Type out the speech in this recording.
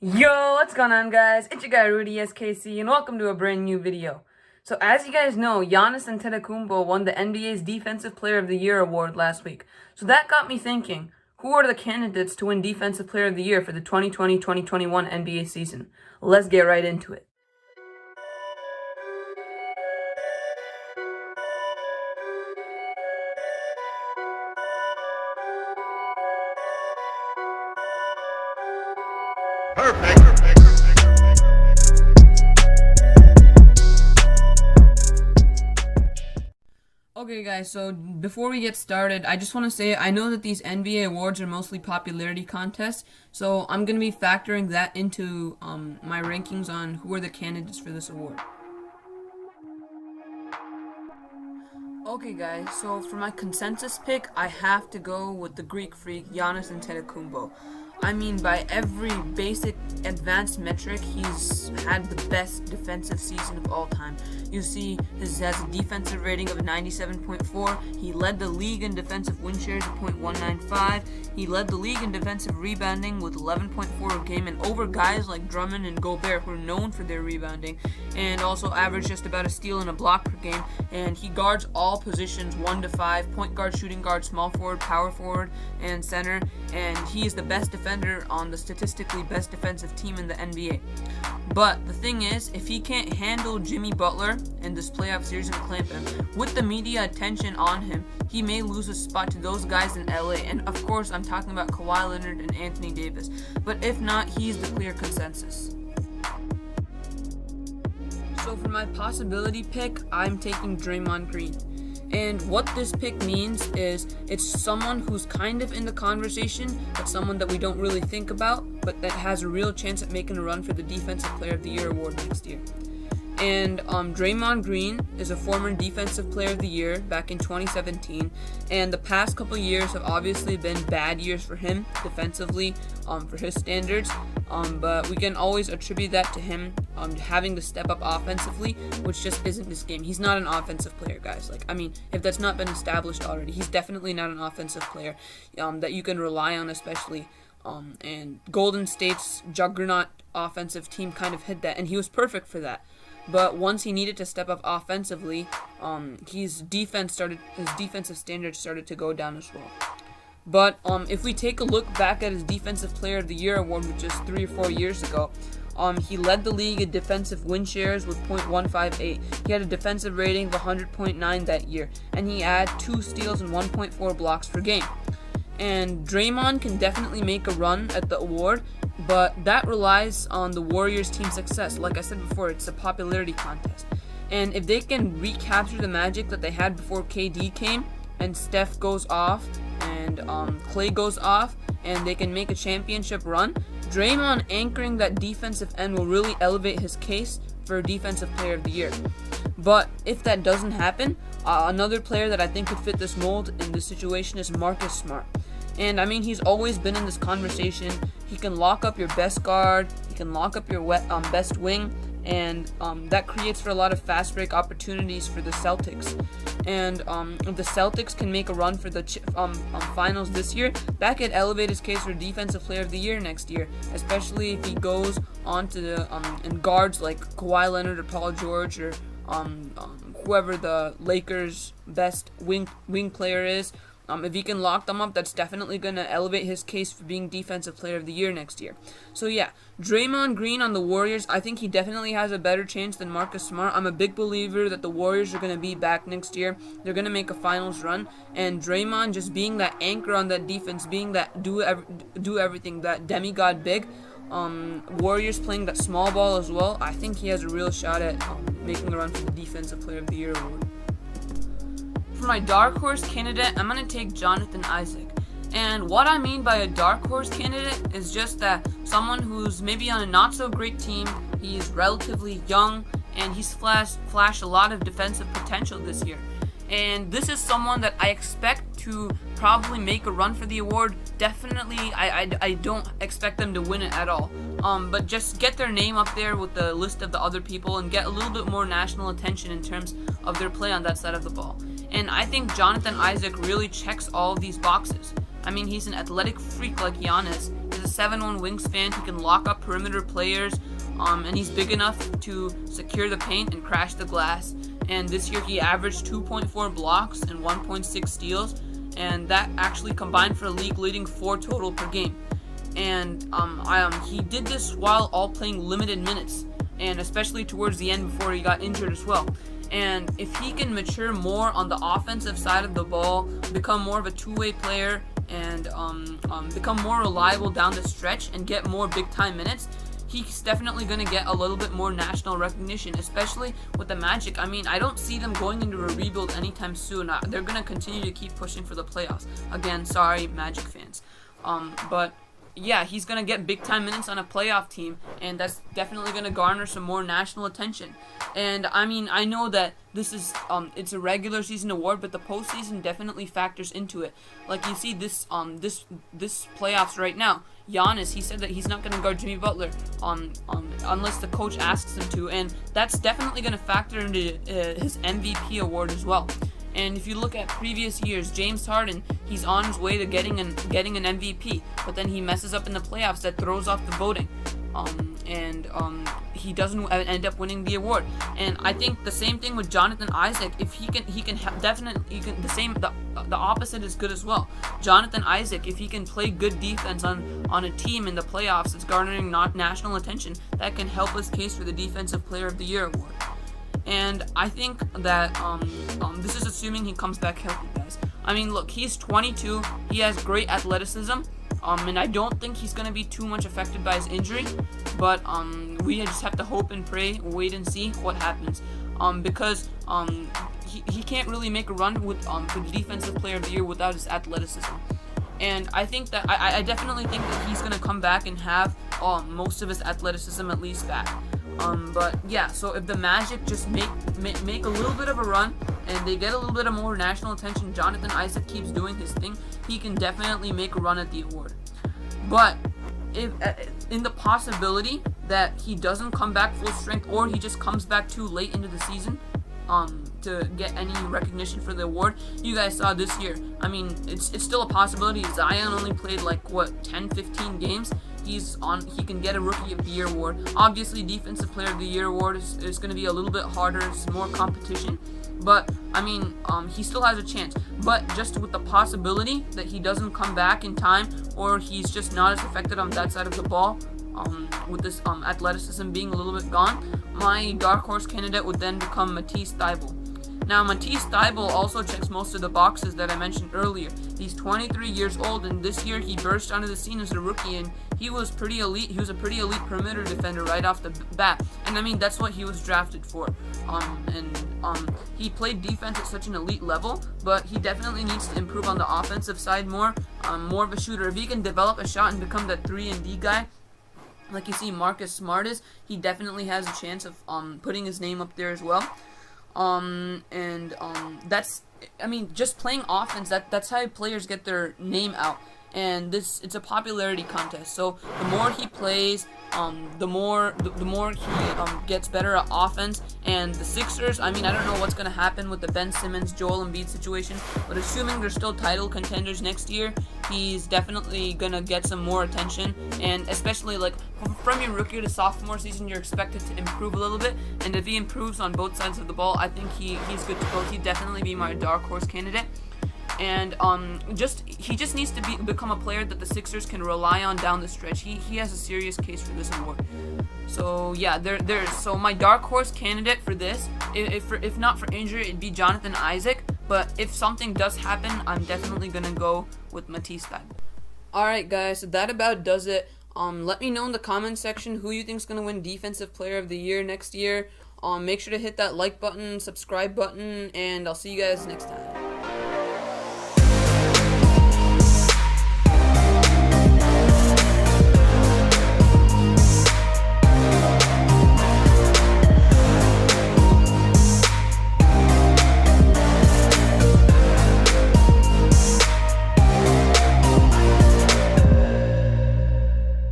Yo, what's going on, guys? It's your guy Rudy SKC, and welcome to a brand new video. So, as you guys know, Giannis Antetokounmpo won the NBA's Defensive Player of the Year award last week. So that got me thinking, who are the candidates to win Defensive Player of the Year for the 2020-2021 NBA season? Let's get right into it. Okay guys, so before we get started, I just want to say I know that these NBA awards are mostly popularity contests, so I'm going to be factoring that into my rankings on who are the candidates for this award. Okay guys, so for my consensus pick, I have to go with the Greek freak, Giannis Antetokounmpo. I mean, by every basic advanced metric, he's had the best defensive season of all time. You see, he has a defensive rating of 97.4. He led the league in defensive win shares of .195. He led the league in defensive rebounding with 11.4 a game, and over guys like Drummond and Gobert, who are known for their rebounding, and also averaged just about a steal and a block per game. And he guards all positions 1 to 5, point guard, shooting guard, small forward, power forward, and center. And he is the best defender on the statistically best defensive team in the NBA. But the thing is, if he can't handle Jimmy Butler in this playoff series and clamp him, with the media attention on him, he may lose a spot to those guys in LA. And of course, I'm talking about Kawhi Leonard and Anthony Davis. But if not, he's the clear consensus. So for my possibility pick, I'm taking Draymond Green. And what this pick means is it's someone who's kind of in the conversation, but someone that we don't really think about, but that has a real chance at making a run for the Defensive Player of the Year award next year. And Draymond Green is a former Defensive Player of the Year back in 2017, and the past couple years have obviously been bad years for him defensively, for his standards, but we can always attribute that to him having to step up offensively, which just isn't this game. He's not an offensive player, guys. If that's not been established already, he's definitely not an offensive player that you can rely on, especially. And Golden State's juggernaut offensive team kind of hid that, and he was perfect for that. But once he needed to step up offensively, his defensive standards started to go down as well. But if we take a look back at his Defensive Player of the Year award, which is 3 or 4 years ago, he led the league in defensive win shares with .158. He had a defensive rating of 100.9 that year, and he had 2 steals and 1.4 blocks per game. And Draymond can definitely make a run at the award, but that relies on the Warriors' team success. Like I said before, it's a popularity contest. And if they can recapture the magic that they had before KD came, and Steph goes off, and Clay goes off, and they can make a championship run, Draymond anchoring that defensive end will really elevate his case for Defensive Player of the Year. But if that doesn't happen, another player that I think could fit this mold in this situation is Marcus Smart. And I mean, he's always been in this conversation. He can lock up your best guard, he can lock up your best wing, and that creates for a lot of fast break opportunities for the Celtics. And if the Celtics can make a run for the finals this year, that could elevate his case for Defensive Player of the Year next year, especially if he goes on to the and guards like Kawhi Leonard or Paul George or whoever the Lakers' best wing player is. If he can lock them up, that's definitely going to elevate his case for being Defensive Player of the Year next year. So yeah, Draymond Green on the Warriors, I think he definitely has a better chance than Marcus Smart. I'm a big believer that the Warriors are going to be back next year. They're going to make a finals run, and Draymond just being that anchor on that defense, being that do everything, that demigod big, Warriors playing that small ball as well, I think he has a real shot at making a run for the Defensive Player of the Year award. For my dark horse candidate, I'm going to take Jonathan Isaac. And what I mean by a dark horse candidate is just that someone who's maybe on a not so great team, he's relatively young, and he's flashed a lot of defensive potential this year. And this is someone that I expect to probably make a run for the award. Definitely, I don't expect them to win it at all. But just get their name up there with the list of the other people and get a little bit more national attention in terms of their play on that side of the ball. And I think Jonathan Isaac really checks all of these boxes. I mean, he's an athletic freak like Giannis. He's a 7'1" wingspan. He can lock up perimeter players, and he's big enough to secure the paint and crash the glass. And this year he averaged 2.4 blocks and 1.6 steals, and that actually combined for a league-leading 4 total per game. And he did this while all playing limited minutes, and especially towards the end before he got injured as well. And if he can mature more on the offensive side of the ball, become more of a two-way player, and become more reliable down the stretch and get more big-time minutes, he's definitely going to get a little bit more national recognition, especially with the Magic. I mean, I don't see them going into a rebuild anytime soon. They're going to continue to keep pushing for the playoffs. Again, sorry, Magic fans. But yeah, he's going to get big-time minutes on a playoff team, and that's definitely going to garner some more national attention. And, I mean, I know that this is, it's a regular season award, but the postseason definitely factors into it. Like, you see this playoffs right now. Giannis, he said that he's not going to guard Jimmy Butler unless the coach asks him to, and that's definitely going to factor into his MVP award as well. And if you look at previous years, James Harden, he's on his way to getting an MVP, but then he messes up in the playoffs. That throws off the voting, and he doesn't end up winning the award. And I think the same thing with Jonathan Isaac. If the opposite is good as well. Jonathan Isaac, if he can play good defense on a team in the playoffs, it's garnering national attention. That can help his case for the Defensive Player of the Year award. And I think that this is assuming he comes back healthy, guys. I mean, look, he's 22. He has great athleticism, and I don't think he's going to be too much affected by his injury. But we just have to hope and pray, wait and see what happens. Because he can't really make a run with for the Defensive Player of the Year without his athleticism. And I think that I definitely think that he's going to come back and have most of his athleticism at least back. But yeah, so if the Magic just make a little bit of a run and they get a little bit of more national attention, Jonathan Isaac keeps doing his thing, he can definitely make a run at the award. But if in the possibility that he doesn't come back full strength, or he just comes back too late into the season to get any recognition for the award, you guys saw this year. I mean, it's still a possibility. Zion only played 10-15 games. He can get a Rookie of the Year award. Obviously, Defensive Player of the Year award is going to be a little bit harder. It's more competition. But, I mean, he still has a chance. But just with the possibility that he doesn't come back in time, or he's just not as affected on that side of the ball, with this athleticism being a little bit gone, my dark horse candidate would then become Matisse Thybulle. Now, Matisse Thybulle also checks most of the boxes that I mentioned earlier. He's 23 years old, and this year he burst onto the scene as a rookie, and he was pretty elite. He was a pretty elite perimeter defender right off the bat, and I mean, that's what he was drafted for. He played defense at such an elite level, but he definitely needs to improve on the offensive side more of a shooter. If he can develop a shot and become that 3-and-D guy, like you see Marcus Smart is, he definitely has a chance of putting his name up there as well. That's, I mean, just playing offense, that's how players get their name out. And it's a popularity contest. So the more he plays, the more he gets better at offense. And the Sixers, I mean, I don't know what's gonna happen with the Ben Simmons, Joel Embiid situation, but assuming they're still title contenders next year, he's definitely gonna get some more attention. And especially from your rookie to sophomore season, you're expected to improve a little bit. And if he improves on both sides of the ball, I think he's good to go. He'd definitely be my dark horse candidate. And he just needs to become a player that the Sixers can rely on down the stretch. He has a serious case for this award. So yeah, so my dark horse candidate for this, if not for injury, it'd be Jonathan Isaac. But if something does happen, I'm definitely gonna go with Matisse Thybulle. Alright guys, so that about does it. Let me know in the comment section who you think's gonna win Defensive Player of the Year next year. Make sure to hit that like button, subscribe button, and I'll see you guys next time.